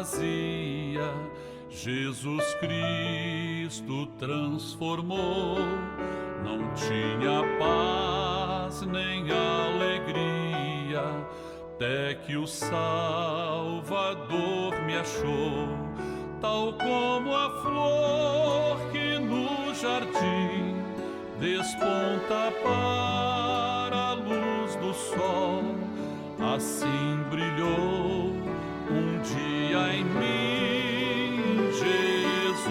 vazia, Jesus Cristo transformou. Não tinha paz nem alegria, até que o Salvador me achou. Tal como a flor que no jardim desponta para a luz do sol, assim brilhou um dia em mim Jesus.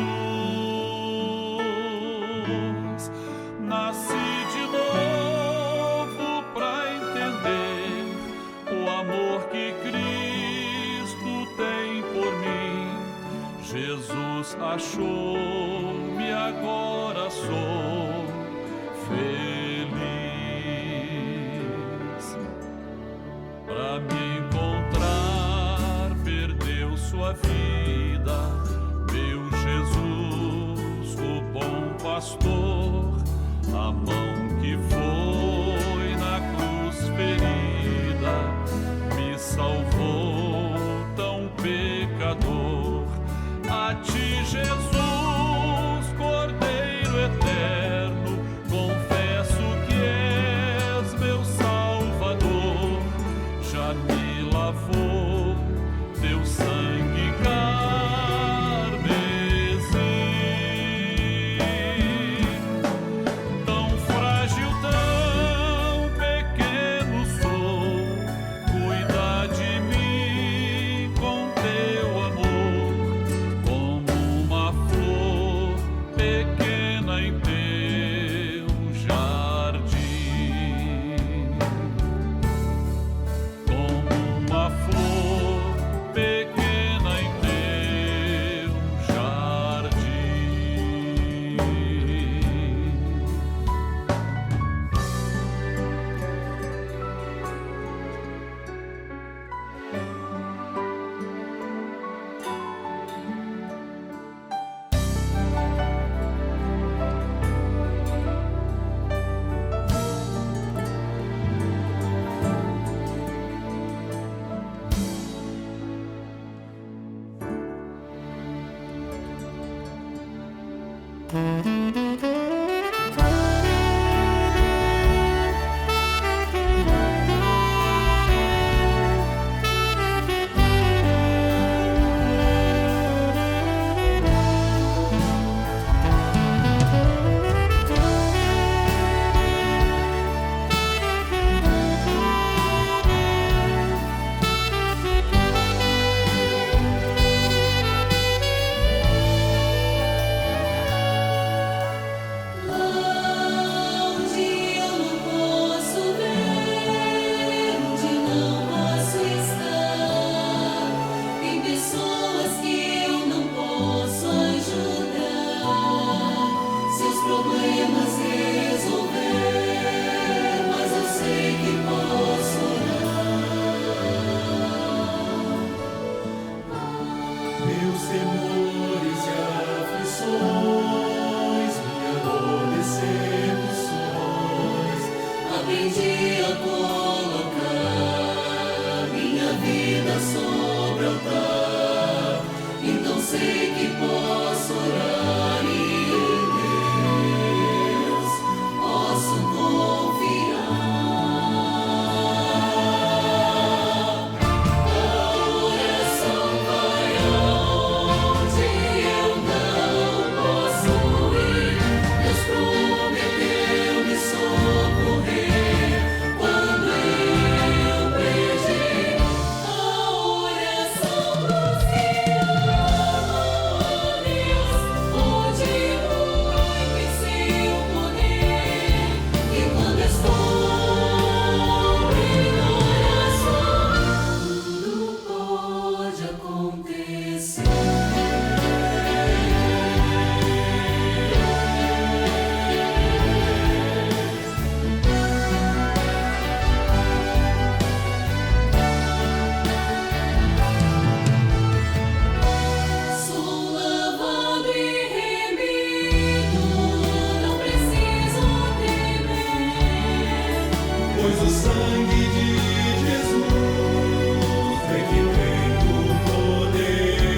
Nasci de novo pra entender o amor que Cristo tem por mim. Jesus achou-me, agora sou feliz. Pra me encontrar, perdeu sua vida, meu Jesus, o bom pastor. A mão que foi na cruz ferida me salvou, tão pecador. A ti, Jesus, Cordeiro eterno, confesso que és meu Salvador. Já me lavou teu sangue carmesim. Tão frágil, tão pequeno sou, cuida de mim com teu amor, como uma flor pequena em teu jardim. Como uma flor pequena em teu jardim. Meus temores e aflições, minha dor, decepções, aprendi a colocar minha vida sobre o altar. Então sei que posso orar e em Deus posso confiar. Pois o sangue de Jesus é que tem o poder.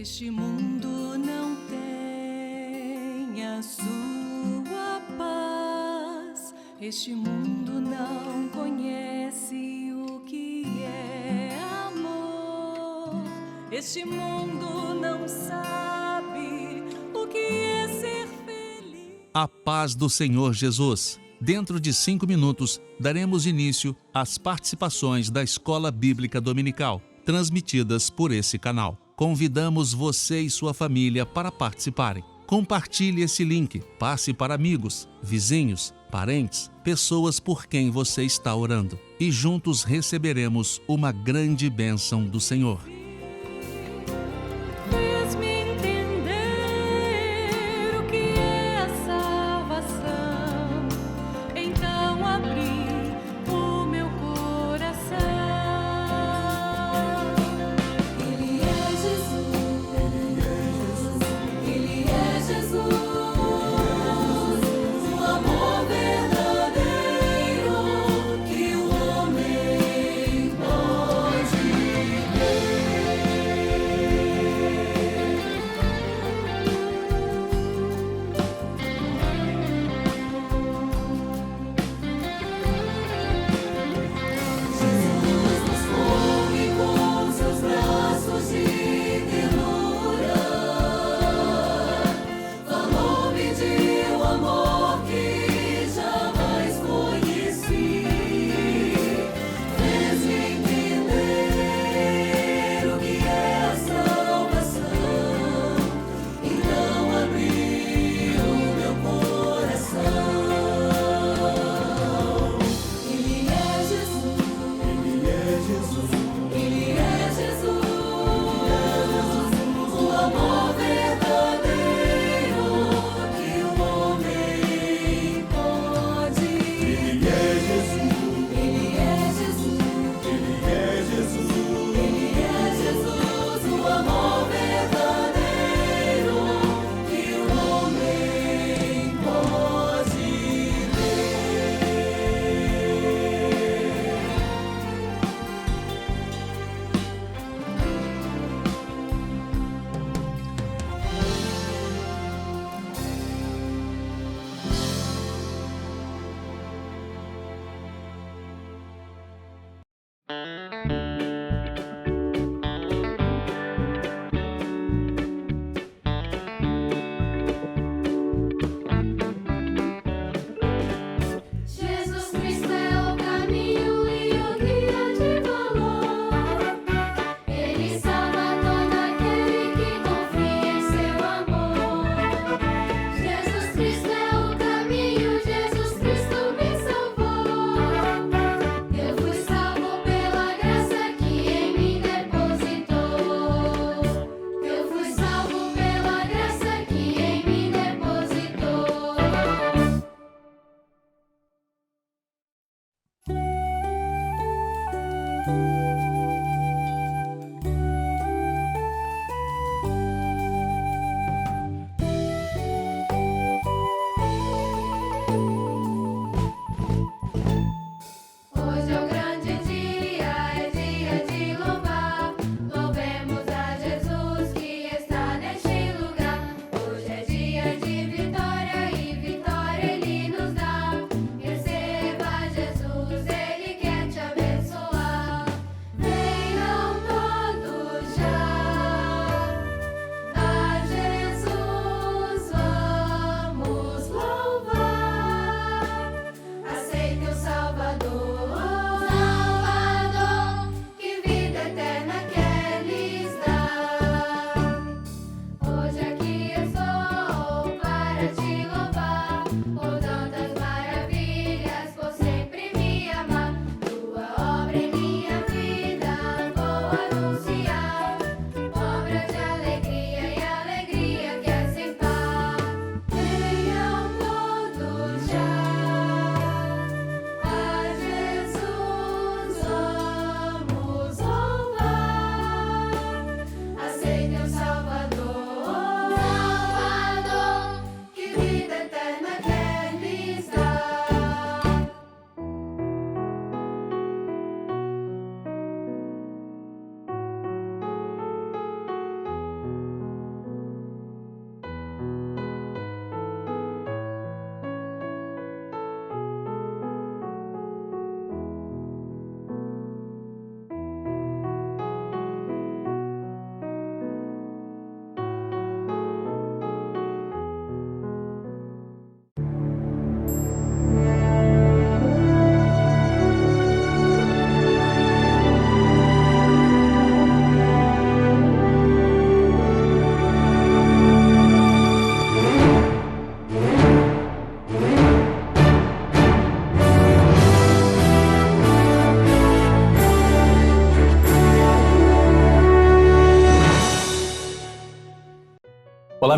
Este mundo não tem a sua paz. Este mundo não conhece o que é amor. Este mundo não sabe o que é ser feliz. A paz do Senhor Jesus. Dentro de 5 minutos, daremos início às participações da Escola Bíblica Dominical, transmitidas por esse canal. Convidamos você e sua família para participarem. Compartilhe esse link, passe para amigos, vizinhos, parentes, pessoas por quem você está orando. E juntos receberemos uma grande bênção do Senhor. Fez-me entender o que é a salvação. Então abri o meu coração. Ele é Jesus. Ele é Jesus. O amor verdadeiro que o homem pode ter.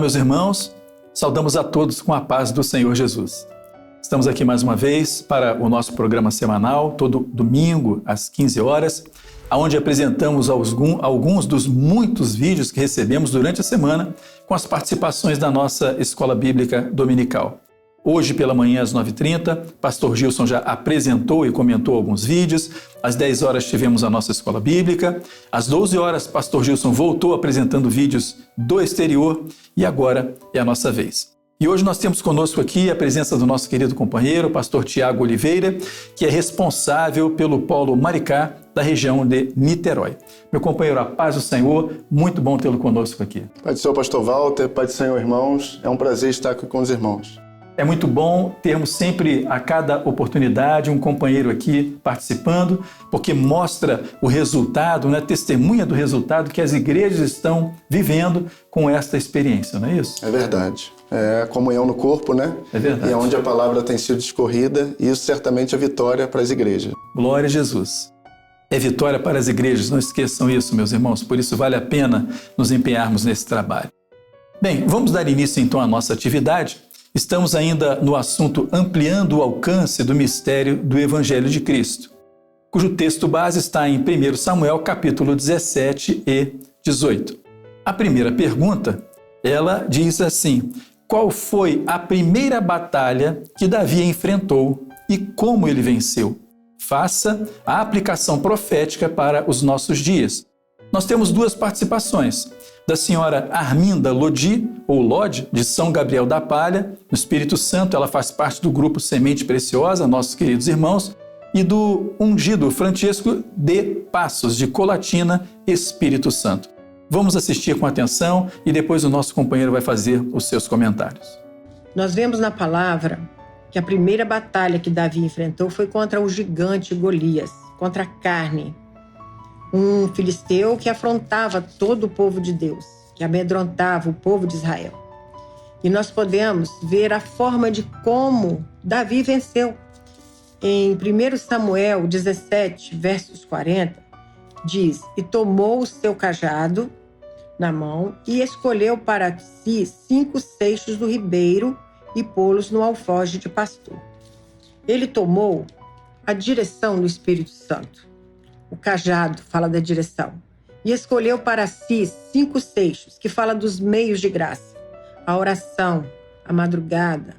meus irmãos, saudamos a todos com a paz do Senhor Jesus. Estamos aqui mais uma vez para o nosso programa semanal, todo domingo às 15 horas, onde apresentamos alguns dos muitos vídeos que recebemos durante a semana com as participações da nossa Escola Bíblica Dominical. Hoje, pela manhã, às 9h30, Pastor Gilson já apresentou e comentou alguns vídeos. Às 10 horas tivemos a nossa Escola Bíblica. Às 12 horas, Pastor Gilson voltou apresentando vídeos do exterior e agora é a nossa vez. E hoje nós temos conosco aqui a presença do nosso querido companheiro, Pastor Tiago Oliveira, que é responsável pelo Polo Maricá, da região de Niterói. Meu companheiro, a paz do Senhor, muito bom tê-lo conosco aqui. Pai do Senhor, Pastor Walter, Pai do Senhor, irmãos, é um prazer estar aqui com os irmãos. É muito bom termos sempre, a cada oportunidade, um companheiro aqui participando, porque mostra o resultado, testemunha do resultado que as igrejas estão vivendo com esta experiência, não é isso? É verdade. É a comunhão no corpo, né? É verdade. E é onde a palavra tem sido discorrida, e isso certamente é vitória para as igrejas. Glória a Jesus. É vitória para as igrejas, não esqueçam isso, meus irmãos, por isso vale a pena nos empenharmos nesse trabalho. Bem, vamos dar início então à nossa atividade. Estamos ainda no assunto ampliando o alcance do mistério do Evangelho de Cristo, cujo texto base está em 1 Samuel, capítulo 17 e 18. A primeira pergunta, ela diz assim: qual foi a primeira batalha que Davi enfrentou e como ele venceu? Faça a aplicação profética para os nossos dias. Nós temos duas participações, da senhora Arminda Lodi, ou Lodi, de São Gabriel da Palha, no Espírito Santo. Ela faz parte do grupo Semente Preciosa, nossos queridos irmãos, e do ungido Francisco de Passos, de Colatina, Espírito Santo. Vamos assistir com atenção e depois o nosso companheiro vai fazer os seus comentários. Nós vemos na palavra que a primeira batalha que Davi enfrentou foi contra o gigante Golias, contra a carne. Um filisteu que afrontava todo o povo de Deus, que amedrontava o povo de Israel. E nós podemos ver a forma de como Davi venceu. Em 1 Samuel 17, versos 40, diz: e tomou o seu cajado na mão e escolheu para si 5 seixos do ribeiro e pô-los no alforje de pastor. Ele tomou a direção do Espírito Santo. O cajado fala da direção. E escolheu para si 5 seixos, que fala dos meios de graça. A oração, a madrugada,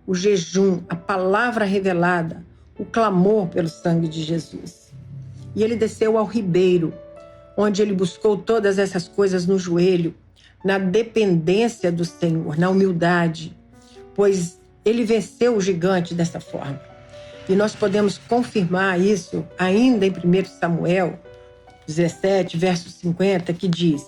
o jejum, a palavra revelada, o clamor pelo sangue de Jesus. E ele desceu ao ribeiro, onde ele buscou todas essas coisas no joelho, na dependência do Senhor, na humildade, pois ele venceu o gigante dessa forma. E nós podemos confirmar isso ainda em 1 Samuel 17, verso 50, que diz: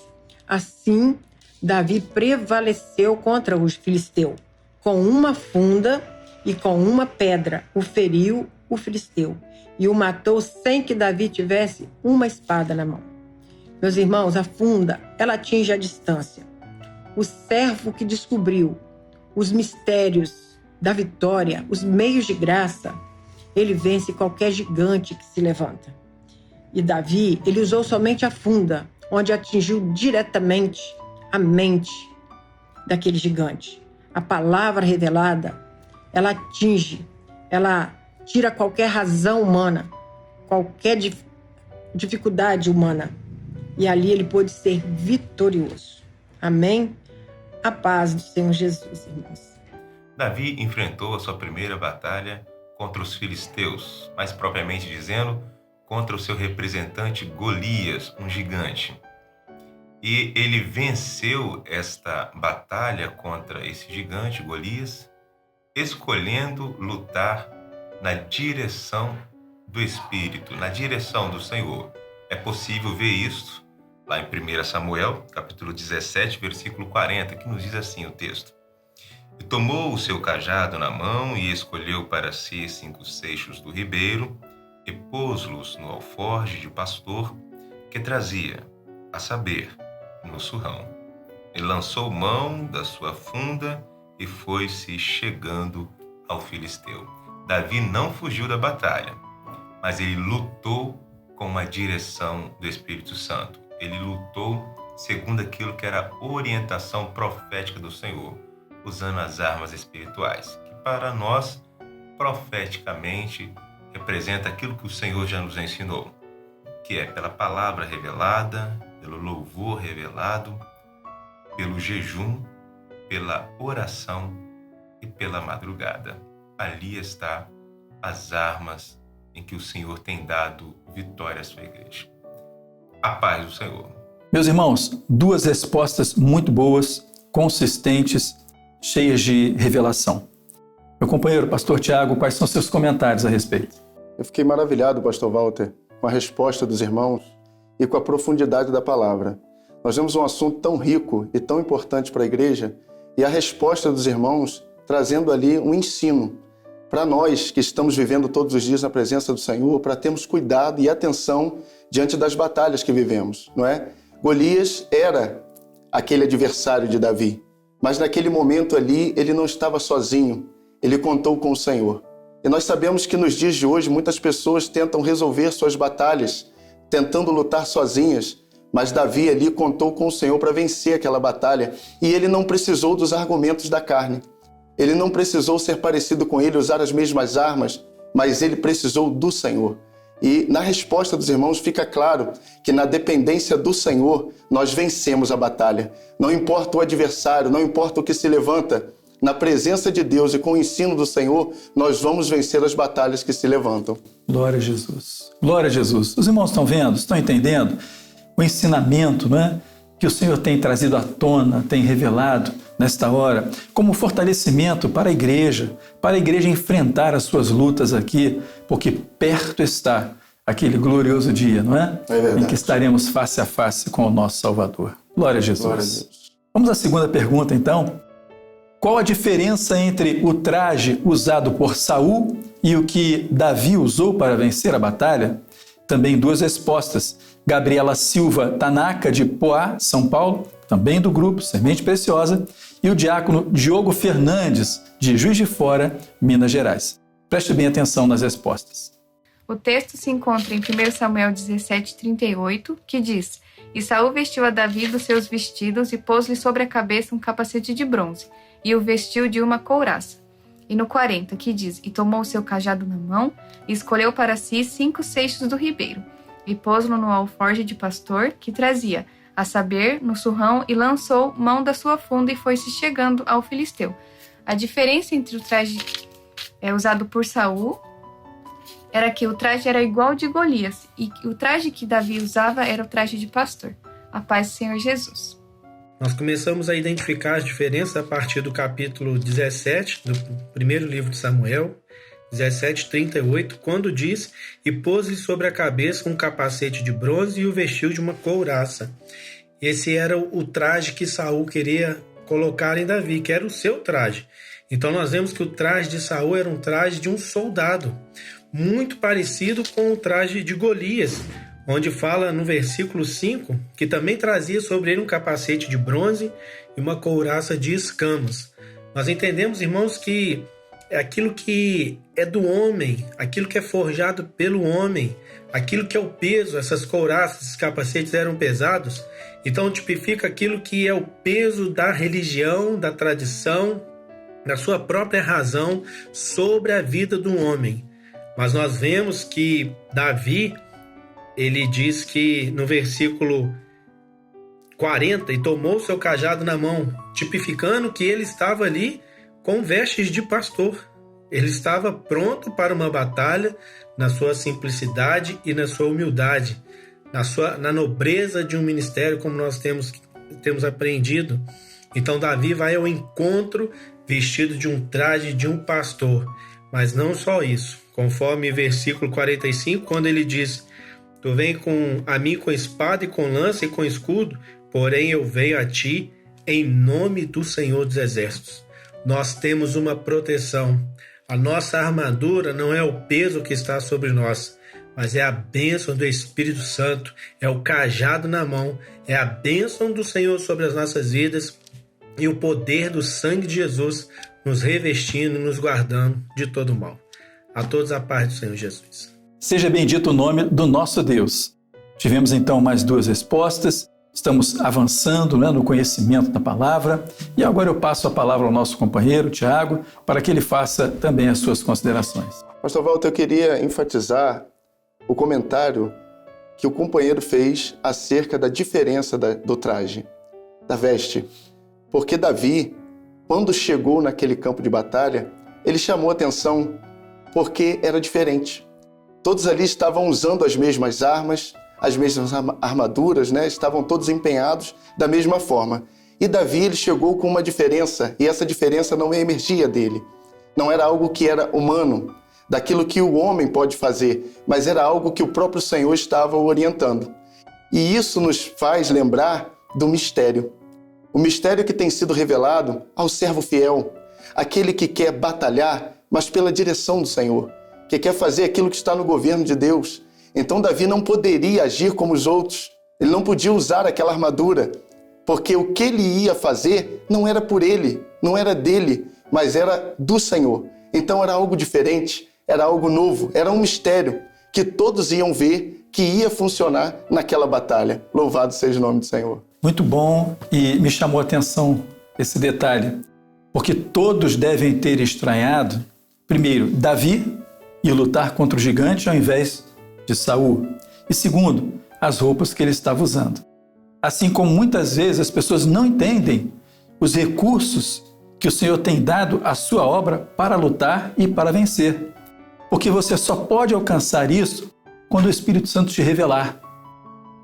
assim, Davi prevaleceu contra o filisteu. Com uma funda e com uma pedra o feriu o filisteu e o matou sem que Davi tivesse uma espada na mão. Meus irmãos, a funda, ela atinge a distância. O servo que descobriu os mistérios da vitória, os meios de graça, ele vence qualquer gigante que se levanta. E Davi, ele usou somente a funda, onde atingiu diretamente a mente daquele gigante. A palavra revelada, ela atinge, ela tira qualquer razão humana, qualquer dificuldade humana. E ali ele pôde ser vitorioso. Amém? A paz do Senhor Jesus, irmãos. Davi enfrentou a sua primeira batalha contra os filisteus, mais propriamente dizendo, contra o seu representante Golias, um gigante. E ele venceu esta batalha contra esse gigante, Golias, escolhendo lutar na direção do Espírito, na direção do Senhor. É possível ver isso lá em 1 Samuel, capítulo 17, versículo 40, que nos diz assim o texto: e tomou o seu cajado na mão e escolheu para si 5 seixos do ribeiro e pôs-los no alforje de pastor que trazia, a saber, no surrão. E lançou mão da sua funda e foi-se chegando ao filisteu. Davi não fugiu da batalha, mas ele lutou com a direção do Espírito Santo. Ele lutou segundo aquilo que era a orientação profética do Senhor, usando as armas espirituais, que para nós, profeticamente, representa aquilo que o Senhor já nos ensinou, que é pela palavra revelada, pelo louvor revelado, pelo jejum, pela oração e pela madrugada. Ali está as armas em que o Senhor tem dado vitória à sua igreja. A paz do Senhor. Meus irmãos, duas respostas muito boas, consistentes, cheias de revelação. Meu companheiro, pastor Tiago, quais são seus comentários a respeito? Eu fiquei maravilhado, pastor Walter, com a resposta dos irmãos e com a profundidade da palavra. Nós temos um assunto tão rico e tão importante para a igreja e a resposta dos irmãos trazendo ali um ensino para nós que estamos vivendo todos os dias na presença do Senhor, para termos cuidado e atenção diante das batalhas que vivemos, não é? Golias era aquele adversário de Davi, mas naquele momento ali ele não estava sozinho, ele contou com o Senhor. E nós sabemos que nos dias de hoje muitas pessoas tentam resolver suas batalhas, tentando lutar sozinhas, mas Davi ali contou com o Senhor para vencer aquela batalha e ele não precisou dos argumentos da carne. Ele não precisou ser parecido com ele, usar as mesmas armas, mas ele precisou do Senhor. E na resposta dos irmãos fica claro que na dependência do Senhor nós vencemos a batalha. Não importa o adversário, não importa o que se levanta, na presença de Deus e com o ensino do Senhor, nós vamos vencer as batalhas que se levantam. Glória a Jesus. Glória a Jesus. Os irmãos estão vendo, estão entendendo o ensinamento, não é? Que o Senhor tem trazido à tona, tem revelado nesta hora, como fortalecimento para a igreja enfrentar as suas lutas aqui, porque perto está aquele glorioso dia, não é? É verdade. Em que estaremos face a face com o nosso Salvador. Glória a Jesus. Glória a Deus. Vamos à segunda pergunta, então. Qual a diferença entre o traje usado por Saul e o que Davi usou para vencer a batalha? Também duas respostas. Gabriela Silva Tanaka, de Poá, São Paulo, também do grupo Semente Preciosa, e o diácono Diogo Fernandes, de Juiz de Fora, Minas Gerais. Preste bem atenção nas respostas. O texto se encontra em 1 Samuel 17:38, que diz: E Saul vestiu a Davi dos seus vestidos e pôs-lhe sobre a cabeça um capacete de bronze, e o vestiu de uma couraça. E no 40, que diz: E tomou o seu cajado na mão, e escolheu para si 5 seixos do ribeiro, e pôs-lo no alforje de pastor que trazia, a saber, no surrão, e lançou mão da sua funda e foi-se chegando ao filisteu. A diferença entre o traje usado por Saul era que o traje era igual de Golias, e o traje que Davi usava era o traje de pastor. A paz do Senhor Jesus. Nós começamos a identificar as diferenças a partir do capítulo 17 do primeiro livro de Samuel, 17:38, quando diz: E pôs-lhe sobre a cabeça um capacete de bronze e o vestiu de uma couraça. Esse era o traje que Saul queria colocar em Davi, que era o seu traje. Então nós vemos que o traje de Saul era um traje de um soldado, muito parecido com o traje de Golias, onde fala no versículo 5 que também trazia sobre ele um capacete de bronze e uma couraça de escamas. Nós entendemos, irmãos, que aquilo que é do homem, aquilo que é forjado pelo homem, aquilo que é o peso, essas couraças, esses capacetes eram pesados, então tipifica aquilo que é o peso da religião, da tradição, da sua própria razão sobre a vida do homem. Mas nós vemos que Davi, ele diz que no versículo 40, e tomou seu cajado na mão, tipificando que ele estava ali com vestes de pastor. Ele estava pronto para uma batalha na sua simplicidade e na sua humildade, na nobreza de um ministério, como nós temos aprendido. Então Davi vai ao encontro vestido de um traje de um pastor. Mas não só isso, conforme versículo 45, quando ele diz: Tu vem a mim com espada e com lança e com escudo, porém eu venho a ti em nome do Senhor dos Exércitos. Nós temos uma proteção. A nossa armadura não é o peso que está sobre nós, mas é a bênção do Espírito Santo, é o cajado na mão, é a bênção do Senhor sobre as nossas vidas e o poder do sangue de Jesus nos revestindo, nos guardando de todo mal. A todos a paz do Senhor Jesus. Seja bendito o nome do nosso Deus. Tivemos então mais duas respostas estamos avançando, né, no conhecimento da palavra. E agora eu passo a palavra ao nosso companheiro, Tiago, para que ele faça também as suas considerações. Pastor Walter, eu queria enfatizar o comentário que o companheiro fez acerca da diferença do traje, da veste. Porque Davi, quando chegou naquele campo de batalha, ele chamou atenção porque era diferente. Todos ali estavam usando as mesmas armas, as mesmas armaduras, né? Estavam todos empenhados da mesma forma. E Davi, ele chegou com uma diferença, e essa diferença não emergia dele. Não era algo que era humano, daquilo que o homem pode fazer, mas era algo que o próprio Senhor estava orientando. E isso nos faz lembrar do mistério. O mistério que tem sido revelado ao servo fiel, aquele que quer batalhar, mas pela direção do Senhor, que quer fazer aquilo que está no governo de Deus. Então Davi não poderia agir como os outros, ele não podia usar aquela armadura, porque o que ele ia fazer não era por ele, não era dele, mas era do Senhor. Então era algo diferente, era algo novo, era um mistério que todos iam ver que ia funcionar naquela batalha. Louvado seja o nome do Senhor. Muito bom, e me chamou a atenção esse detalhe, porque todos devem ter estranhado, primeiro, Davi ir lutar contra o gigante ao invés de Saul, e segundo, as roupas que ele estava usando. Assim como muitas vezes as pessoas não entendem os recursos que o Senhor tem dado à sua obra para lutar e para vencer. Porque você só pode alcançar isso quando o Espírito Santo te revelar.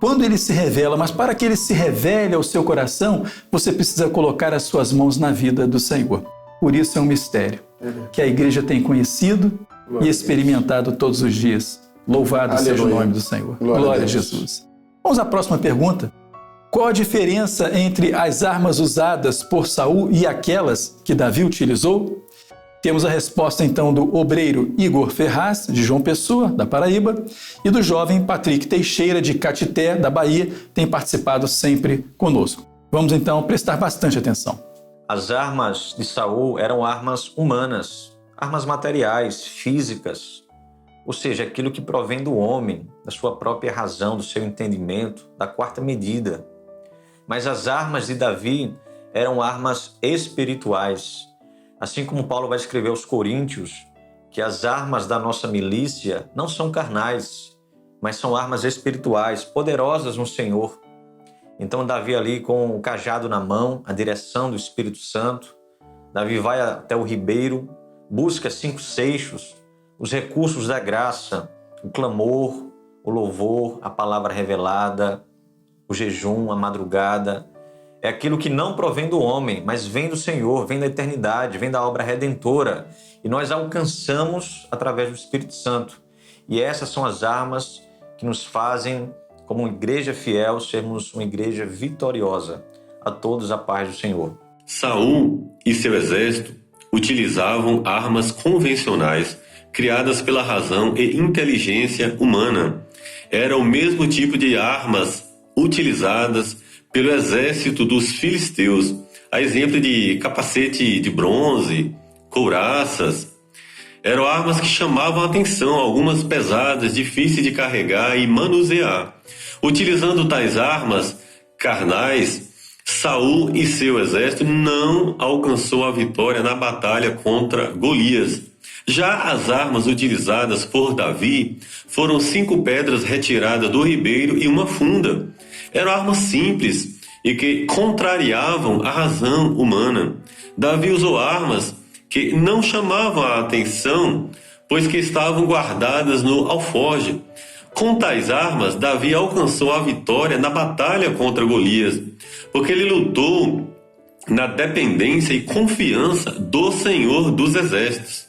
Quando ele se revela, mas para que ele se revele ao seu coração, você precisa colocar as suas mãos na vida do Senhor. Por isso é um mistério que a igreja tem conhecido e experimentado todos os dias. Louvado seja o nome do Senhor. Glória a Jesus. Vamos à próxima pergunta. Qual a diferença entre as armas usadas por Saul e aquelas que Davi utilizou? Temos a resposta então do obreiro Igor Ferraz, de João Pessoa, da Paraíba, e do jovem Patrick Teixeira, de Catité, da Bahia, tem participado sempre conosco. Vamos então prestar bastante atenção. As armas de Saul eram armas humanas, armas materiais, físicas, ou seja, aquilo que provém do homem, da sua própria razão, do seu entendimento, da quarta medida. Mas as armas de Davi eram armas espirituais. Assim como Paulo vai escrever aos Coríntios, que as armas da nossa milícia não são carnais, mas são armas espirituais, poderosas no Senhor. Então Davi ali com o cajado na mão, a direção do Espírito Santo, Davi vai até o ribeiro, busca 5 seixos, os recursos da graça, o clamor, o louvor, a palavra revelada, o jejum, a madrugada. É aquilo que não provém do homem, mas vem do Senhor, vem da eternidade, vem da obra redentora. E nós alcançamos através do Espírito Santo. E essas são as armas que nos fazem, como igreja fiel, sermos uma igreja vitoriosa. A todos a paz do Senhor. Saul e seu exército utilizavam armas convencionais, criadas pela razão e inteligência humana. Era o mesmo tipo de armas utilizadas pelo exército dos filisteus, a exemplo de capacete de bronze, couraças. Eram armas que chamavam a atenção, algumas pesadas, difíceis de carregar e manusear. Utilizando tais armas carnais, Saul e seu exército não alcançou a vitória na batalha contra Golias. Já as armas utilizadas por Davi foram 5 pedras retiradas do ribeiro e uma funda. Eram armas simples e que contrariavam a razão humana. Davi usou armas que não chamavam a atenção, pois que estavam guardadas no alforje. Com tais armas, Davi alcançou a vitória na batalha contra Golias, porque ele lutou na dependência e confiança do Senhor dos Exércitos.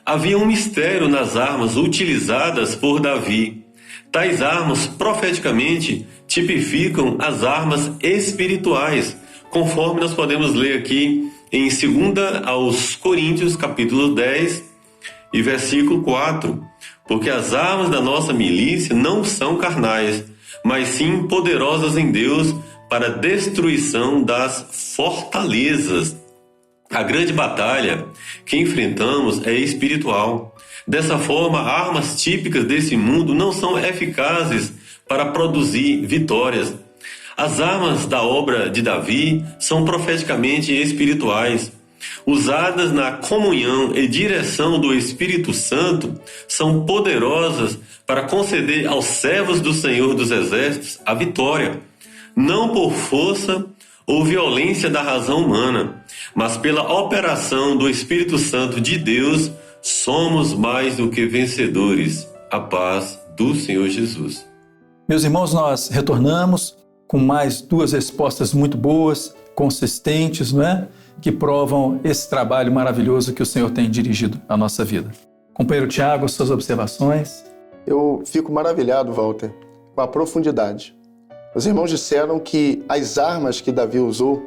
Havia um mistério nas armas utilizadas por Davi. Tais armas, profeticamente, tipificam as armas espirituais, conforme nós podemos ler aqui em 2 aos Coríntios, capítulo 10 e versículo 4. Porque as armas da nossa milícia não são carnais, mas sim poderosas em Deus para a destruição das fortalezas. A grande batalha que enfrentamos é espiritual. Dessa forma, armas típicas desse mundo não são eficazes para produzir vitórias. As armas da obra de Davi são profeticamente espirituais. Usadas na comunhão e direção do Espírito Santo, são poderosas para conceder aos servos do Senhor dos Exércitos a vitória, não por força ou violência da razão humana, mas pela operação do Espírito Santo de Deus, somos mais do que vencedores. A paz do Senhor Jesus. Meus irmãos, nós retornamos com mais 2 respostas muito boas, consistentes, não é? Que provam esse trabalho maravilhoso que o Senhor tem dirigido à nossa vida. Companheiro Tiago, suas observações? Eu fico maravilhado, Walter, com a profundidade. Os irmãos disseram que as armas que Davi usou,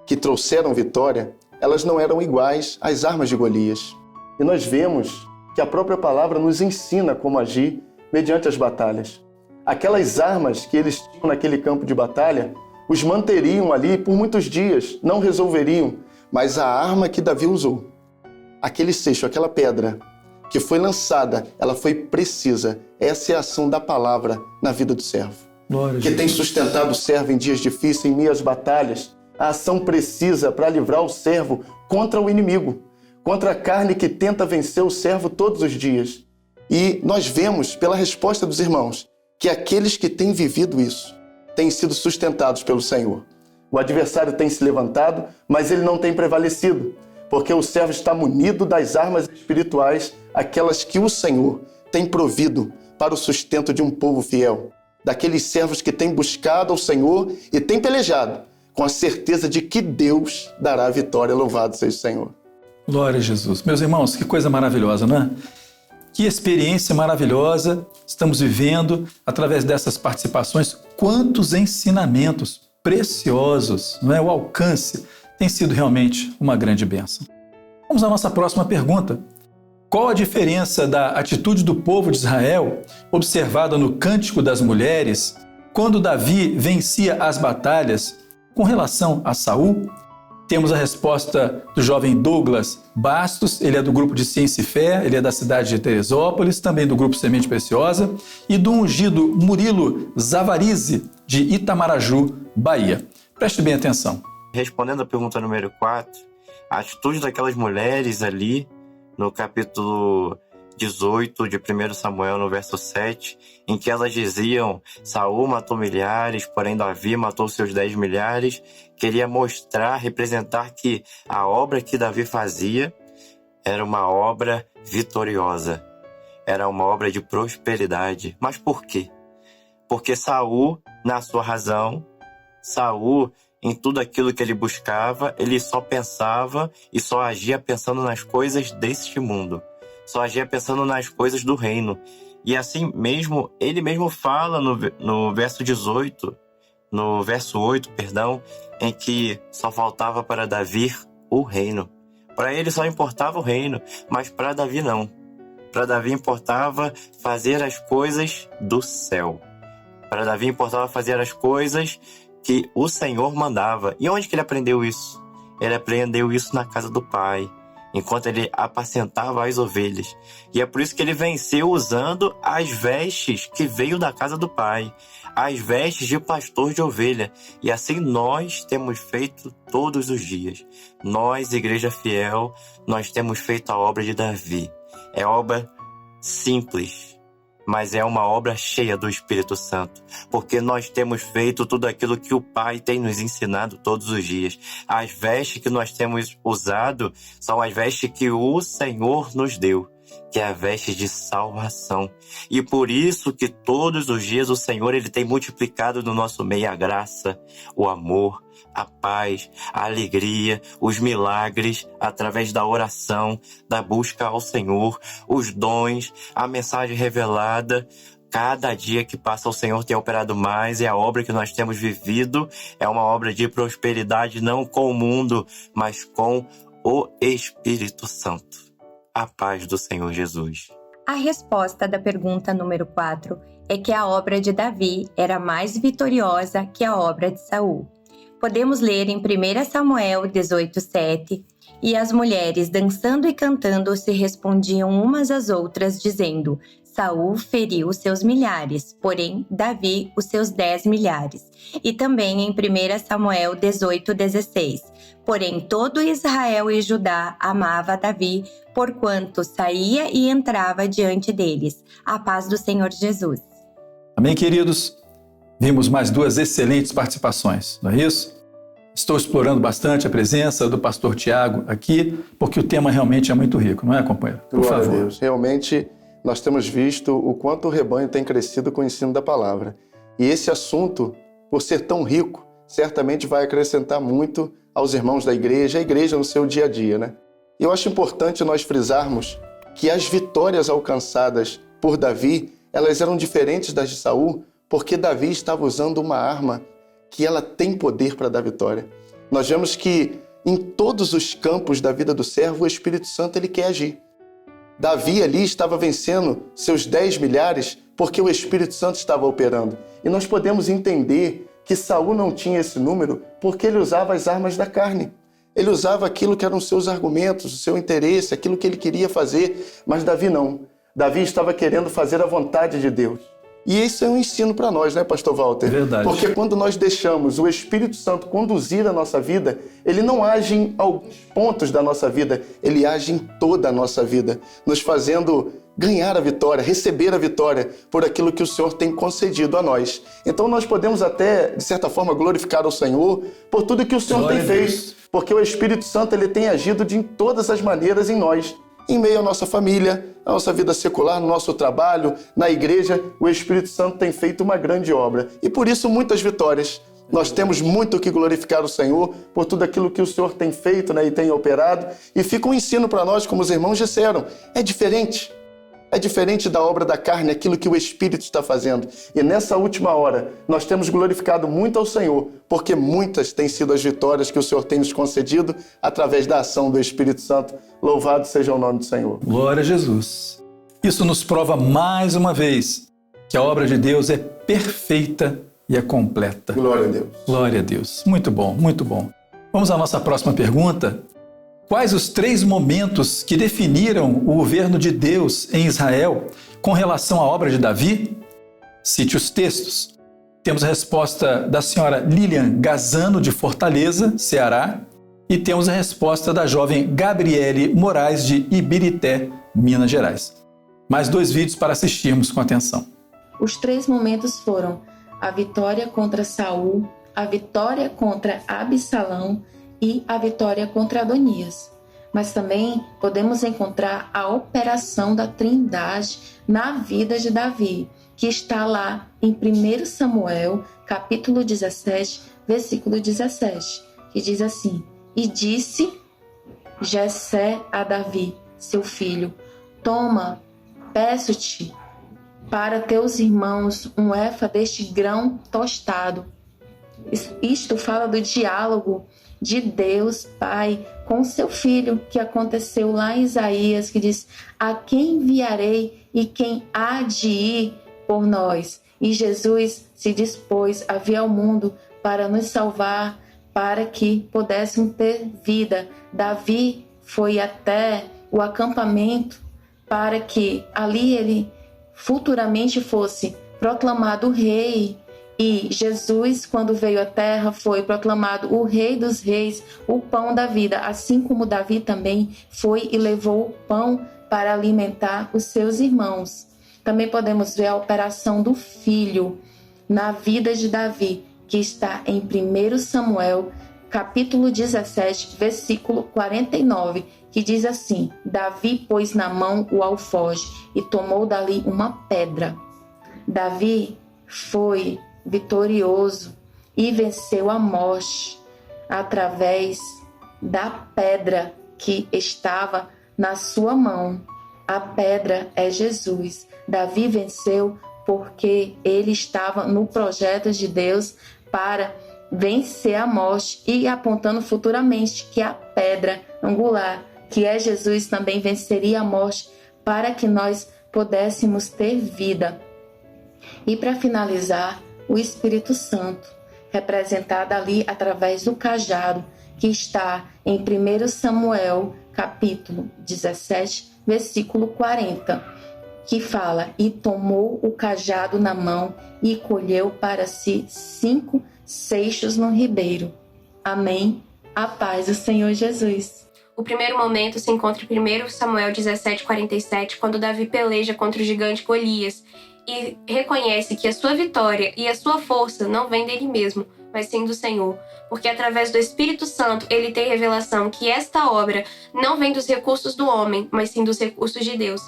que trouxeram vitória, elas não eram iguais às armas de Golias. E nós vemos que a própria palavra nos ensina como agir mediante as batalhas. Aquelas armas que eles tinham naquele campo de batalha os manteriam ali por muitos dias, não resolveriam, mas a arma que Davi usou, aquele seixo, aquela pedra que foi lançada, ela foi precisa. Essa é a ação da palavra na vida do servo. Que tem sustentado o servo em dias difíceis, em meio às batalhas. A ação precisa para livrar o servo contra o inimigo, contra a carne que tenta vencer o servo todos os dias. E nós vemos, pela resposta dos irmãos, que aqueles que têm vivido isso têm sido sustentados pelo Senhor. O adversário tem se levantado, mas ele não tem prevalecido, porque o servo está munido das armas espirituais, aquelas que o Senhor tem provido para o sustento de um povo fiel, daqueles servos que têm buscado ao Senhor e têm pelejado, com a certeza de que Deus dará a vitória. Louvado seja o Senhor. Glória a Jesus. Meus irmãos, que coisa maravilhosa, não é? Que experiência maravilhosa estamos vivendo através dessas participações. Quantos ensinamentos preciosos, não é? O alcance tem sido realmente uma grande bênção. Vamos à nossa próxima pergunta. Qual a diferença da atitude do povo de Israel, observada no Cântico das Mulheres, quando Davi vencia as batalhas, com relação a Saul? Temos a resposta do jovem Douglas Bastos, ele é do grupo de Ciência e Fé, ele é da cidade de Teresópolis, também do grupo Semente Preciosa, e do ungido Murilo Zavarize, de Itamaraju, Bahia. Preste bem atenção. Respondendo à pergunta número 4, a atitude daquelas mulheres ali, no capítulo 18 de 1 Samuel, no verso 7, em que elas diziam: Saul matou milhares, porém Davi matou seus 10 milhares, queria mostrar, representar que a obra que Davi fazia era uma obra vitoriosa, era uma obra de prosperidade. Mas por quê? Porque Saul, na sua razão, Saul, em tudo aquilo que ele buscava, ele só pensava e só agia pensando nas coisas deste mundo. Só agia pensando nas coisas do reino. E assim mesmo, ele mesmo fala no verso 18, no verso 8, em que só faltava para Davi o reino. Para ele só importava o reino, mas para Davi não. Para Davi importava fazer as coisas do céu. Para Davi importava fazer as coisas que o Senhor mandava. E onde que ele aprendeu isso? Ele aprendeu isso na casa do Pai, enquanto ele apacentava as ovelhas. E é por isso que ele venceu usando as vestes que veio da casa do Pai, as vestes de pastor de ovelha. E assim nós temos feito todos os dias. Nós, Igreja Fiel, nós temos feito a obra de Davi. É obra simples, mas é uma obra cheia do Espírito Santo, porque nós temos feito tudo aquilo que o Pai tem nos ensinado todos os dias. As vestes que nós temos usado são as vestes que o Senhor nos deu, que é a veste de salvação. E por isso que todos os dias o Senhor ele tem multiplicado no nosso meio a graça, o amor, a paz, a alegria, os milagres, através da oração, da busca ao Senhor, os dons, a mensagem revelada. Cada dia que passa o Senhor tem operado mais, e a obra que nós temos vivido é uma obra de prosperidade, não com o mundo, mas com o Espírito Santo. A paz do Senhor Jesus. A resposta da pergunta número 4 é que a obra de Davi era mais vitoriosa que a obra de Saul. Podemos ler em 1 Samuel 18:7, e as mulheres dançando e cantando se respondiam umas às outras, dizendo: Saul feriu os seus milhares, porém Davi os seus 10 milhares. E também em 1 Samuel 18:16. Porém todo Israel e Judá amava Davi, porquanto saía e entrava diante deles. A paz do Senhor Jesus. Amém, queridos? Vimos mais 2 excelentes participações, não é isso? Estou explorando bastante a presença do pastor Tiago aqui, porque o tema realmente é muito rico, não é, companheiro? Por Glória favor. a Deus. Realmente, nós temos visto o quanto o rebanho tem crescido com o ensino da palavra. E esse assunto, por ser tão rico, certamente vai acrescentar muito aos irmãos da igreja, a igreja no seu dia a dia, né? E eu acho importante nós frisarmos que as vitórias alcançadas por Davi, elas eram diferentes das de Saul, porque Davi estava usando uma arma que ela tem poder para dar vitória. Nós vemos que em todos os campos da vida do servo, o Espírito Santo ele quer agir. Davi ali estava vencendo seus 10 milhares porque o Espírito Santo estava operando. E nós podemos entender que Saul não tinha esse número porque ele usava as armas da carne. Ele usava aquilo que eram os seus argumentos, o seu interesse, aquilo que ele queria fazer, mas Davi não. Davi estava querendo fazer a vontade de Deus. E isso é um ensino para nós, né, pastor Walter? É verdade. Porque quando nós deixamos o Espírito Santo conduzir a nossa vida, ele não age em alguns pontos da nossa vida, ele age em toda a nossa vida, nos fazendo ganhar a vitória, receber a vitória por aquilo que o Senhor tem concedido a nós. Então nós podemos até, de certa forma, glorificar ao Senhor por tudo que o Senhor tem feito, porque o Espírito Santo ele tem agido de todas as maneiras em nós. Em meio à nossa família, à nossa vida secular, no nosso trabalho, na igreja, o Espírito Santo tem feito uma grande obra. E por isso, muitas vitórias. Nós temos muito que glorificar o Senhor por tudo aquilo que o Senhor tem feito, né, e tem operado. E fica um ensino para nós, como os irmãos disseram. É diferente. É diferente da obra da carne, aquilo que o Espírito está fazendo. E nessa última hora, nós temos glorificado muito ao Senhor, porque muitas têm sido as vitórias que o Senhor tem nos concedido através da ação do Espírito Santo. Louvado seja o nome do Senhor. Glória a Jesus. Isso nos prova mais uma vez que a obra de Deus é perfeita e é completa. Glória a Deus. Glória a Deus. Muito bom, muito bom. Vamos à nossa próxima pergunta. Quais os 3 momentos que definiram o governo de Deus em Israel com relação à obra de Davi? Cite os textos. Temos a resposta da senhora Lilian Gazano, de Fortaleza, Ceará, e temos a resposta da jovem Gabriele Moraes, de Ibirité, Minas Gerais. Mais 2 vídeos para assistirmos com atenção. Os 3 momentos foram a vitória contra Saul, a vitória contra Absalão e a vitória contra Adonias. Mas também podemos encontrar a operação da Trindade na vida de Davi, que está lá em 1 Samuel, capítulo 17, versículo 17, que diz assim: E disse Jessé a Davi, seu filho, toma, peço-te, para teus irmãos um efa deste grão tostado. Isto fala do diálogo de Deus Pai com seu filho, que aconteceu lá em Isaías, que diz: a quem enviarei e quem há de ir por nós? E Jesus se dispôs a vir ao mundo para nos salvar, para que pudéssemos ter vida. Davi foi até o acampamento para que ali ele futuramente fosse proclamado rei. E Jesus, quando veio à terra, foi proclamado o Rei dos Reis, o pão da vida, assim como Davi também foi e levou o pão para alimentar os seus irmãos. Também podemos ver a operação do Filho na vida de Davi, que está em 1 Samuel, capítulo 17, versículo 49, que diz assim: Davi pôs na mão o alforje e tomou dali uma pedra. Davi foi vitorioso e venceu a morte através da pedra que estava na sua mão. A pedra é Jesus. Davi venceu porque ele estava no projeto de Deus para vencer a morte, e apontando futuramente que a pedra angular, que é Jesus, também venceria a morte para que nós pudéssemos ter vida. E para finalizar, o Espírito Santo, representado ali através do cajado, que está em 1 Samuel, capítulo 17, versículo 40. que fala: e tomou o cajado na mão e colheu para si 5 seixos no ribeiro. Amém. A paz do Senhor Jesus. O primeiro momento se encontra em 1 Samuel 17:47, quando Davi peleja contra o gigante Golias e reconhece que a sua vitória e a sua força não vem dele mesmo, mas sim do Senhor, porque através do Espírito Santo ele tem revelação que esta obra não vem dos recursos do homem, mas sim dos recursos de Deus.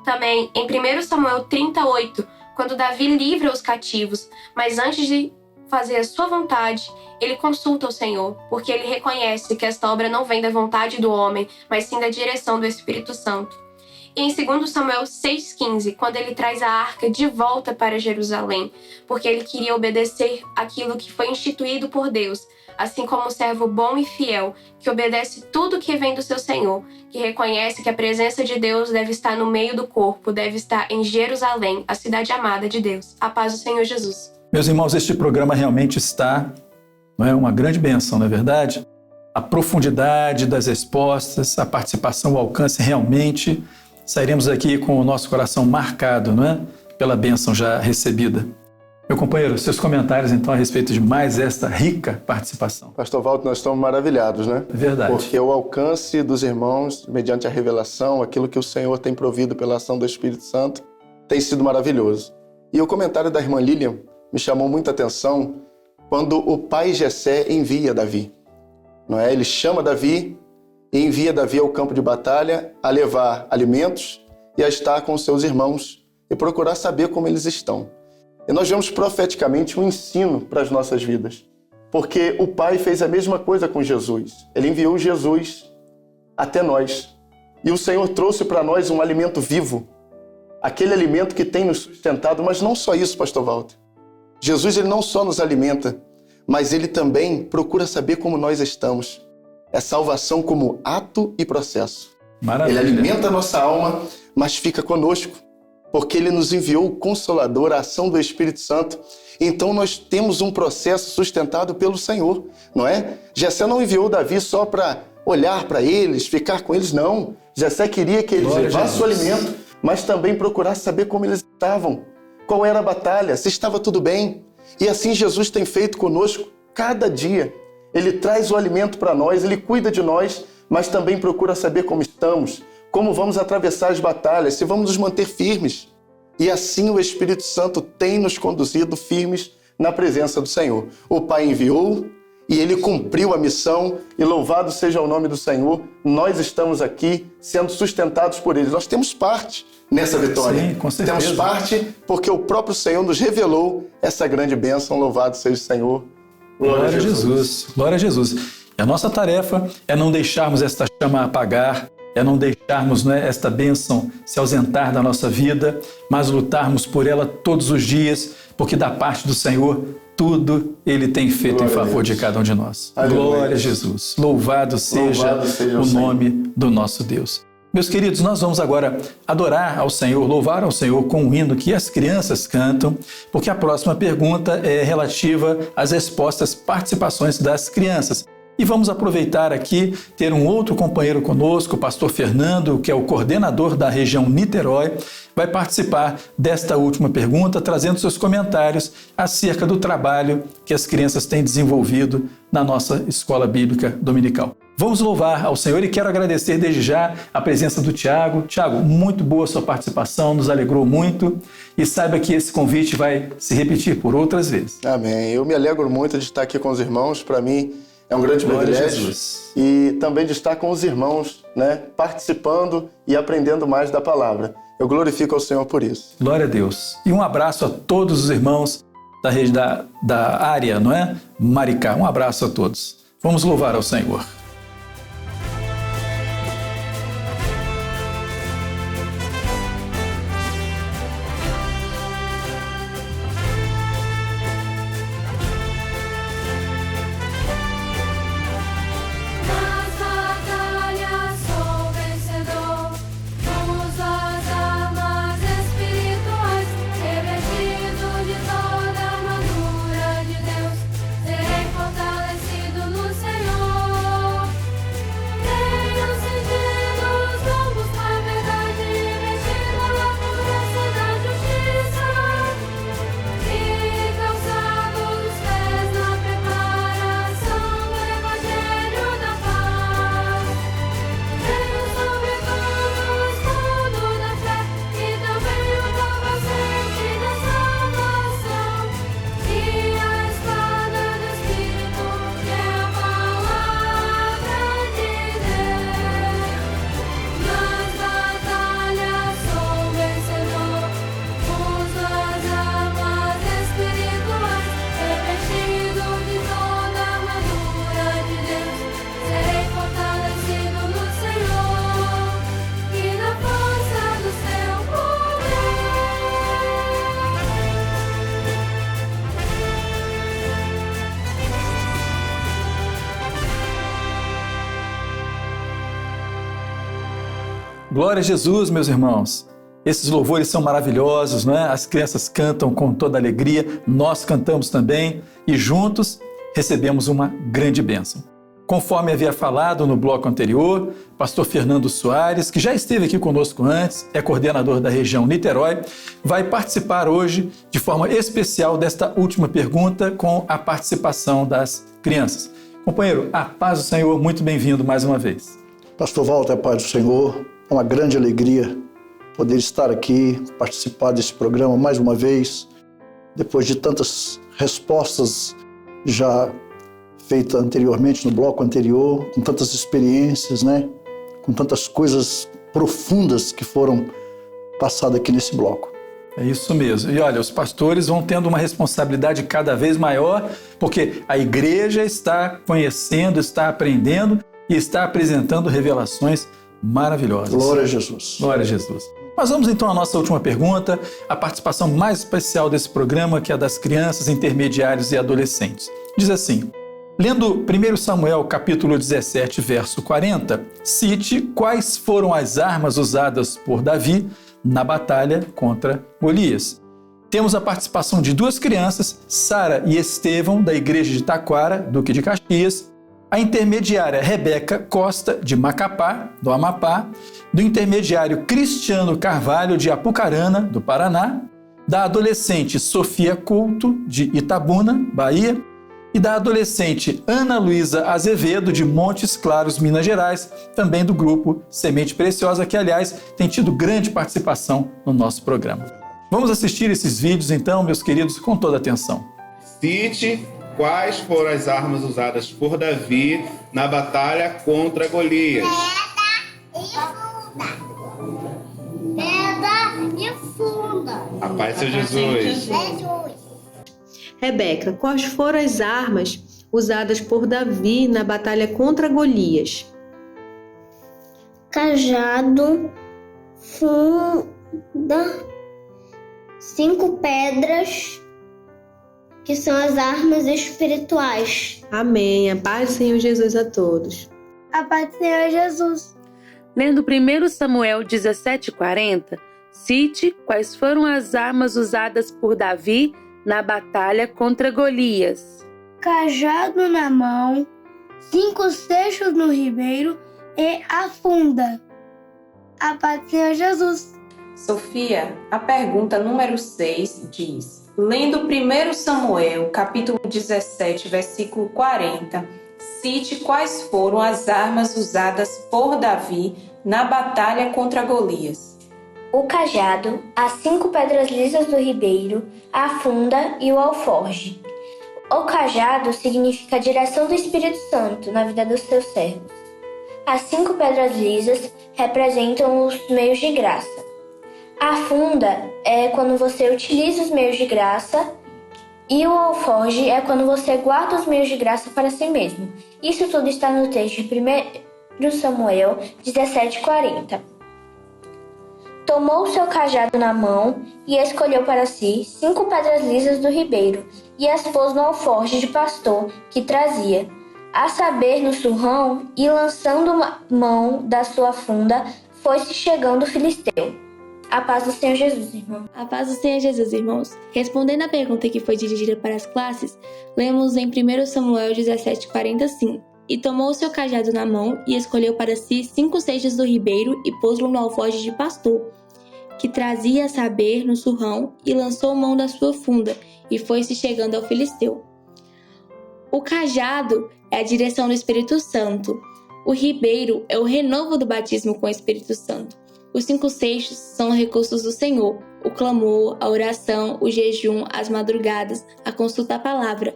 Também em 1 Samuel 38, quando Davi livra os cativos, mas antes de fazer a sua vontade, ele consulta o Senhor, porque ele reconhece que esta obra não vem da vontade do homem, mas sim da direção do Espírito Santo. E em 2 Samuel 6,15, quando ele traz a arca de volta para Jerusalém, porque ele queria obedecer aquilo que foi instituído por Deus, assim como o servo bom e fiel, que obedece tudo que vem do seu Senhor, que reconhece que a presença de Deus deve estar no meio do corpo, deve estar em Jerusalém, a cidade amada de Deus. A paz do Senhor Jesus. Meus irmãos, este programa realmente está, não é, uma grande bênção, não é verdade? A profundidade das respostas, a participação, o alcance, realmente sairemos aqui com o nosso coração marcado, não é? Pela bênção já recebida. Meu companheiro, seus comentários então a respeito de mais esta rica participação. Pastor Walter, nós estamos maravilhados, né? Verdade. Porque o alcance dos irmãos, mediante a revelação, aquilo que o Senhor tem provido pela ação do Espírito Santo, tem sido maravilhoso. E o comentário da irmã Lilian me chamou muita atenção quando o pai Jessé envia Davi. Não é? Ele chama Davi e envia Davi ao campo de batalha a levar alimentos e a estar com seus irmãos e procurar saber como eles estão. E nós vemos profeticamente um ensino para as nossas vidas, porque o Pai fez a mesma coisa com Jesus. Ele enviou Jesus até nós. E o Senhor trouxe para nós um alimento vivo, aquele alimento que tem nos sustentado, mas não só isso, pastor Walter. Jesus ele não só nos alimenta, mas ele também procura saber como nós estamos. É salvação como ato e processo. Maravilha. Ele alimenta a nossa alma, mas fica conosco, porque ele nos enviou o Consolador, a ação do Espírito Santo. Então nós temos um processo sustentado pelo Senhor, não é? Jessé não enviou Davi só para olhar para eles, ficar com eles, não. Jessé queria que eles levassem o alimento, mas também procurassem saber como eles estavam, qual era a batalha, se estava tudo bem. E assim Jesus tem feito conosco cada dia. Ele traz o alimento para nós, ele cuida de nós, mas também procura saber como estamos, como vamos atravessar as batalhas, se vamos nos manter firmes. E assim o Espírito Santo tem nos conduzido firmes na presença do Senhor. O Pai enviou e ele cumpriu a missão, e louvado seja o nome do Senhor. Nós estamos aqui sendo sustentados por ele. Nós temos parte nessa vitória. Sim, com certeza. Temos parte porque o próprio Senhor nos revelou essa grande bênção. Louvado seja o Senhor. Glória a Jesus. Glória a Jesus. E a nossa tarefa é não deixarmos esta chama apagar, é não deixarmos, né, esta bênção se ausentar da nossa vida, mas lutarmos por ela todos os dias, porque da parte do Senhor tudo Ele tem feito Glória em favor de cada um de nós. Aleluia. Glória a Jesus. Louvado seja o nome do nosso Deus. Meus queridos, nós vamos agora adorar ao Senhor, louvar ao Senhor com um hino que as crianças cantam, porque a próxima pergunta é relativa às respostas, participações das crianças. E vamos aproveitar aqui, ter um outro companheiro conosco, o pastor Fernando, que é o coordenador da região Niterói, vai participar desta última pergunta, trazendo seus comentários acerca do trabalho que as crianças têm desenvolvido na nossa escola bíblica dominical. Vamos louvar ao Senhor e quero agradecer desde já a presença do Tiago. Tiago, muito boa sua participação, nos alegrou muito e saiba que esse convite vai se repetir por outras vezes. Amém. Eu me alegro muito de estar aqui com os irmãos. Para mim é um grande privilégio e também de estar com os irmãos, né, participando e aprendendo mais da palavra. Eu glorifico ao Senhor por isso. Glória a Deus. E um abraço a todos os irmãos da área, não é? Maricá. Um abraço a todos. Vamos louvar ao Senhor. Fortalecido no Senhor. Glória a Jesus, meus irmãos. Esses louvores são maravilhosos, não é? As crianças cantam com toda alegria, nós cantamos também e juntos recebemos uma grande bênção. Conforme havia falado no bloco anterior, pastor Fernando Soares, que já esteve aqui conosco antes, é coordenador da região Niterói, vai participar hoje de forma especial desta última pergunta com a participação das crianças. Companheiro, a paz do Senhor, muito bem-vindo mais uma vez. Pastor Walter, a paz do Senhor, é uma grande alegria poder estar aqui, participar desse programa mais uma vez, depois de tantas respostas já feitas anteriormente, no bloco anterior, com tantas experiências, né? Com tantas coisas profundas que foram passadas aqui nesse bloco. É isso mesmo. E olha, os pastores vão tendo uma responsabilidade cada vez maior, porque a igreja está conhecendo, está aprendendo e está apresentando revelações maravilhosas. Glória a Jesus. Glória a Jesus. Mas vamos então à nossa última pergunta, a participação mais especial desse programa, que é a das crianças, intermediários e adolescentes. Diz assim: lendo 1 Samuel capítulo 17, verso 40, cite quais foram as armas usadas por Davi na batalha contra Golias. Temos a participação de duas crianças, Sara e Estevão, da igreja de Taquara, Duque de Caxias, a intermediária Rebeca Costa, de Macapá, do Amapá, do intermediário Cristiano Carvalho, de Apucarana, do Paraná, da adolescente Sofia Couto, de Itabuna, Bahia, e da adolescente Ana Luísa Azevedo, de Montes Claros, Minas Gerais, também do grupo Semente Preciosa, que, aliás, tem tido grande participação no nosso programa. Vamos assistir esses vídeos, então, meus queridos, com toda atenção. Cite quais foram as armas usadas por Davi na batalha contra Golias. Pedra e funda. A paz de Jesus. Rebeca, quais foram as armas usadas por Davi na batalha contra Golias? Cajado, funda, 5 pedras, que são as armas espirituais. Amém. A paz do Senhor Jesus a todos. A paz do Senhor Jesus. Lendo 1 Samuel 17:40, cite quais foram as armas usadas por Davi na batalha contra Golias. Cajado na mão, 5 seixos no ribeiro e a funda. A paz do Senhor Jesus. Sofia, a pergunta número 6 diz: lendo 1 Samuel, capítulo 17, versículo 40, cite quais foram as armas usadas por Davi na batalha contra Golias. O cajado, as 5 pedras lisas do ribeiro, a funda e o alforje. O cajado significa a direção do Espírito Santo na vida dos seus servos. As 5 pedras lisas representam os meios de graça. A funda é quando você utiliza os meios de graça e o alforje é quando você guarda os meios de graça para si mesmo. Isso tudo está no texto de 1 Samuel 17:40. Tomou seu cajado na mão e escolheu para si 5 pedras lisas do ribeiro e as pôs no alforje de pastor que trazia, a saber, no surrão, e lançando mão da sua funda, foi-se chegando o filisteu. A paz do Senhor Jesus, irmão. A paz do Senhor Jesus, irmãos. Respondendo à pergunta que foi dirigida para as classes, lemos em 1 Samuel 17:40 assim: e tomou o seu cajado na mão e escolheu para si 5 seixos do ribeiro e pôs-lo no alforje de pastor, que trazia a saber no surrão, e lançou mão da sua funda, e foi-se chegando ao filisteu. O cajado é a direção do Espírito Santo. O ribeiro é o renovo do batismo com o Espírito Santo. Os 5 seixos são os recursos do Senhor: o clamor, a oração, o jejum, as madrugadas, a consulta à palavra.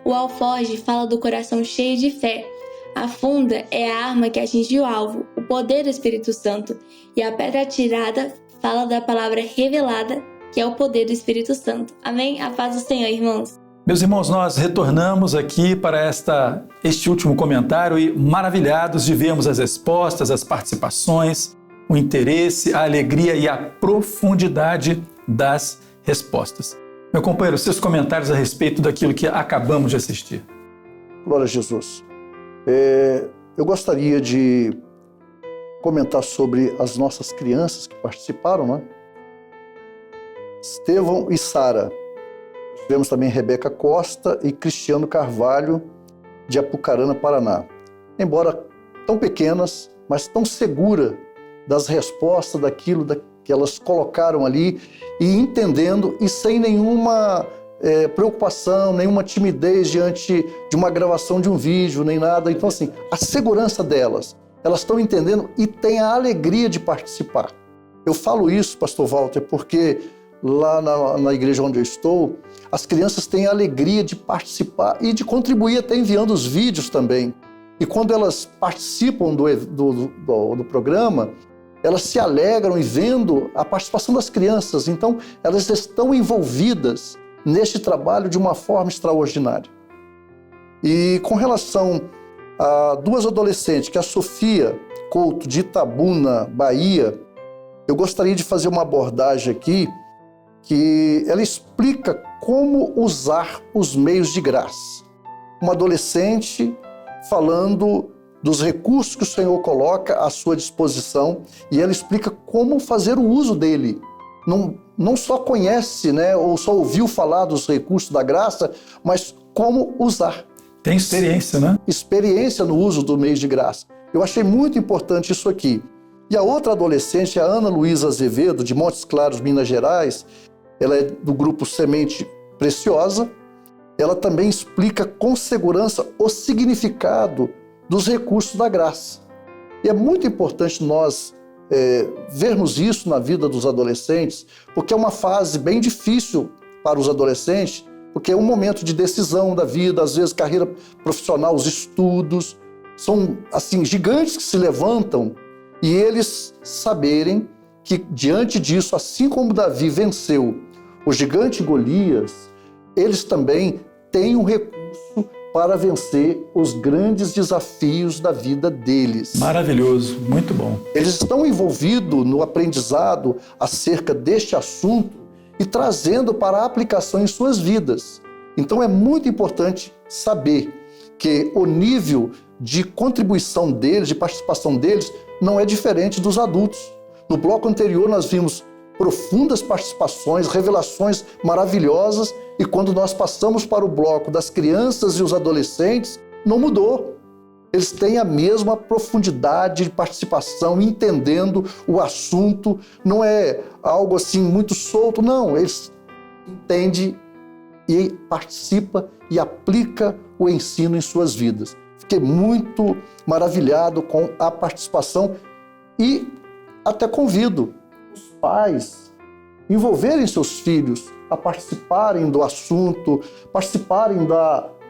O alforje fala do coração cheio de fé. A funda é a arma que atinge o alvo, o poder do Espírito Santo. E a pedra tirada fala da palavra revelada, que é o poder do Espírito Santo. Amém? A paz do Senhor, irmãos. Meus irmãos, nós retornamos aqui para este último comentário e maravilhados de vermos as respostas, as participações, o interesse, a alegria e a profundidade das respostas. Meu companheiro, seus comentários a respeito daquilo que acabamos de assistir. Glória a Jesus. Eu gostaria de comentar sobre as nossas crianças que participaram, né? Estevão e Sara. Tivemos também Rebeca Costa e Cristiano Carvalho, de Apucarana, Paraná. Embora tão pequenas, mas tão seguras das respostas daquilo que elas colocaram ali e entendendo e sem nenhuma preocupação, nenhuma timidez diante de uma gravação de um vídeo, nem nada. Então, assim, a segurança delas, elas estão entendendo e têm a alegria de participar. Eu falo isso, pastor Walter, porque lá na igreja onde eu estou, as crianças têm a alegria de participar e de contribuir até enviando os vídeos também. E quando elas participam do programa, elas se alegram e vendo a participação das crianças. Então, elas estão envolvidas neste trabalho de uma forma extraordinária. E com relação a duas adolescentes, que é a Sofia Couto, de Itabuna, Bahia, eu gostaria de fazer uma abordagem aqui que ela explica como usar os meios de graça. Uma adolescente falando dos recursos que o Senhor coloca à sua disposição e ela explica como fazer o uso dele. Não só conhece, né, ou só ouviu falar dos recursos da graça, mas como usar. Tem experiência, né? Experiência no uso do meio de graça. Eu achei muito importante isso aqui. E a outra adolescente, a Ana Luísa Azevedo, de Montes Claros, Minas Gerais, ela é do grupo Semente Preciosa. Ela também explica com segurança o significado dos recursos da graça. E é muito importante nós vermos isso na vida dos adolescentes, porque é uma fase bem difícil para os adolescentes, porque é um momento de decisão da vida, às vezes carreira profissional, os estudos, são assim gigantes que se levantam e eles saberem que diante disso, assim como Davi venceu o gigante Golias, eles também têm um recurso para vencer os grandes desafios da vida deles. Maravilhoso, muito bom. Eles estão envolvidos no aprendizado acerca deste assunto e trazendo para a aplicação em suas vidas. Então é muito importante saber que o nível de contribuição deles, de participação deles, não é diferente dos adultos. No bloco anterior nós vimos profundas participações, revelações maravilhosas, e quando nós passamos para o bloco das crianças e os adolescentes, não mudou. Eles têm a mesma profundidade de participação, entendendo o assunto, não é algo assim muito solto, não, eles entendem e participam e aplicam o ensino em suas vidas. Fiquei muito maravilhado com a participação e até convido os pais a envolverem seus filhos a participarem do assunto, participarem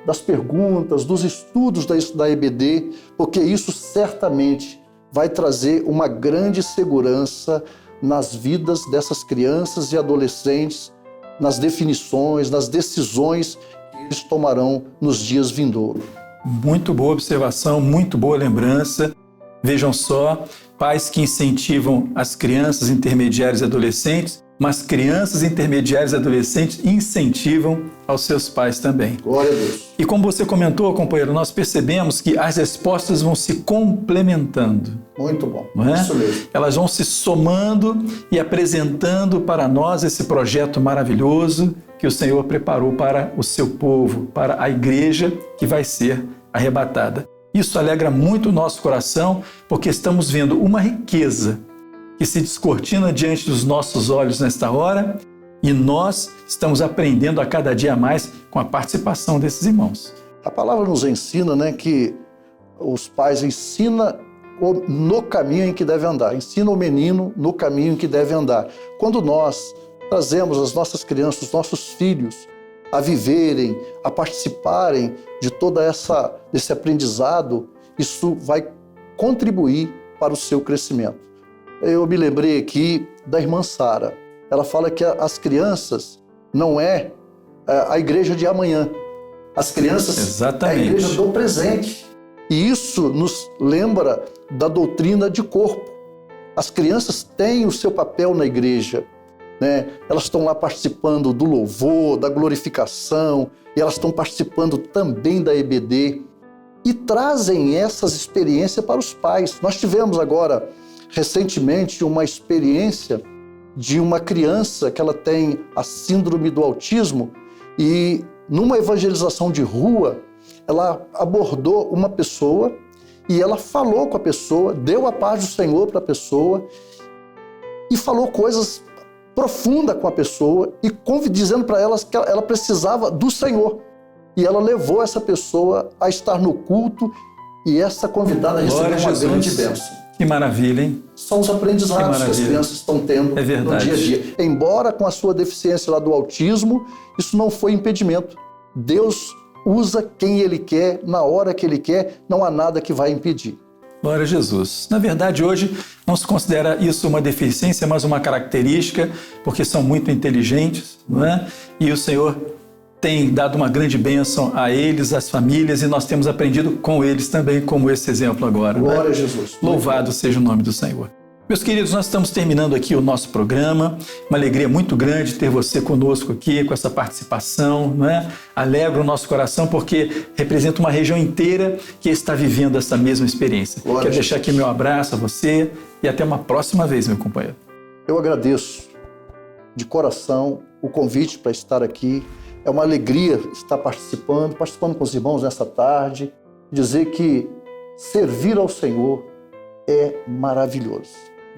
das perguntas, dos estudos da EBD, porque isso certamente vai trazer uma grande segurança nas vidas dessas crianças e adolescentes, nas definições, nas decisões que eles tomarão nos dias vindouros. Muito boa observação, muito boa lembrança. Vejam só, pais que incentivam as crianças intermediárias e adolescentes, mas crianças intermediárias e adolescentes incentivam aos seus pais também. Glória a Deus. E como você comentou, companheiro, nós percebemos que as respostas vão se complementando. Muito bom, não é? Isso mesmo. Elas vão se somando e apresentando para nós esse projeto maravilhoso que o Senhor preparou para o seu povo, para a igreja que vai ser arrebatada. Isso alegra muito o nosso coração, porque estamos vendo uma riqueza que se descortina diante dos nossos olhos nesta hora e nós estamos aprendendo a cada dia mais com a participação desses irmãos. A palavra nos ensina, né, que os pais ensinam no caminho em que deve andar, ensina o menino no caminho em que deve andar. Quando nós trazemos as nossas crianças, os nossos filhos a viverem, a participarem de toda esse aprendizado, isso vai contribuir para o seu crescimento. Eu me lembrei aqui da irmã Sara. Ela fala que as crianças não é a igreja de amanhã. As crianças Exatamente. É a igreja do presente. E isso nos lembra da doutrina de corpo. As crianças têm o seu papel na igreja, né? Elas estão lá participando do louvor, da glorificação, e elas estão participando também da EBD. e trazem essas experiências para os pais. Nós tivemos agora, recentemente, uma experiência de uma criança que ela tem a síndrome do autismo e numa evangelização de rua, ela abordou uma pessoa e ela falou com a pessoa, deu a paz do Senhor para a pessoa e falou coisas profundas com a pessoa e dizendo para elas que ela precisava do Senhor. E ela levou essa pessoa a estar no culto e essa convidada recebeu uma grande bênção. Que maravilha, hein? São os aprendizados que as crianças estão tendo no dia a dia. Embora com a sua deficiência lá do autismo, isso não foi impedimento. Deus usa quem Ele quer, na hora que Ele quer, não há nada que vai impedir. Glória a Jesus. Na verdade, hoje não se considera isso uma deficiência, mas uma característica, porque são muito inteligentes, não é? E o Senhor tem dado uma grande bênção a eles, às famílias, e nós temos aprendido com eles também, como esse exemplo agora. Glória a Jesus. Louvado seja o nome do Senhor. Meus queridos, nós estamos terminando aqui o nosso programa. Uma alegria muito grande ter você conosco aqui, com essa participação, não é? Alegra o nosso coração, porque representa uma região inteira que está vivendo essa mesma experiência. Quero deixar aqui meu abraço a você e até uma próxima vez, meu companheiro. Eu agradeço de coração o convite para estar aqui. É uma alegria estar participando com os irmãos nessa tarde, dizer que servir ao Senhor é maravilhoso.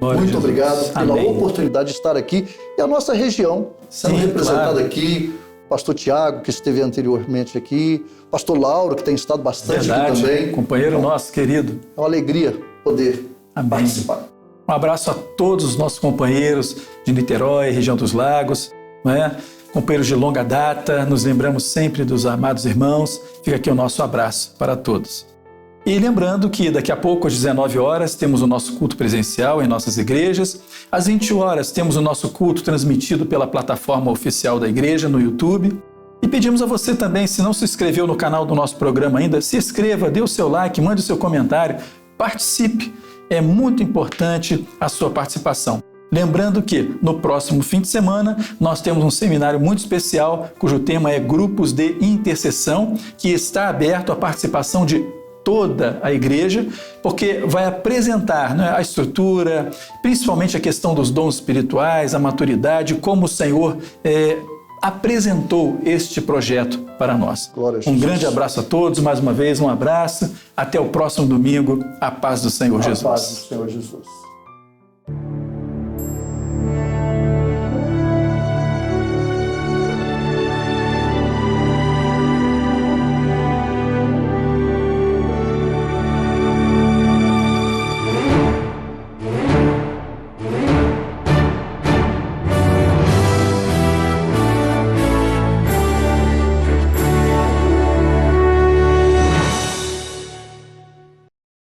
Muito obrigado pela oportunidade de estar aqui e a nossa região sendo representada aqui. Pastor Tiago, que esteve anteriormente aqui, Pastor Lauro, que tem estado bastante aqui também. Companheiro nosso querido. É uma alegria poder participar. Um abraço a todos os nossos companheiros de Niterói, região dos Lagos, não é? Companheiros de longa data, nos lembramos sempre dos amados irmãos. Fica aqui o nosso abraço para todos. E lembrando que daqui a pouco, às 19 horas, temos o nosso culto presencial em nossas igrejas. Às 20 horas, temos o nosso culto transmitido pela plataforma oficial da igreja no YouTube. E pedimos a você também, se não se inscreveu no canal do nosso programa ainda, se inscreva, dê o seu like, mande o seu comentário, participe. É muito importante a sua participação. Lembrando que no próximo fim de semana nós temos um seminário muito especial, cujo tema é Grupos de Intercessão, que está aberto à participação de toda a igreja, porque vai apresentar, né, a estrutura, principalmente a questão dos dons espirituais, a maturidade, como o Senhor apresentou este projeto para nós. Um grande abraço a todos, mais uma vez um abraço, até o próximo domingo, a paz do Senhor Jesus. A paz do Senhor Jesus.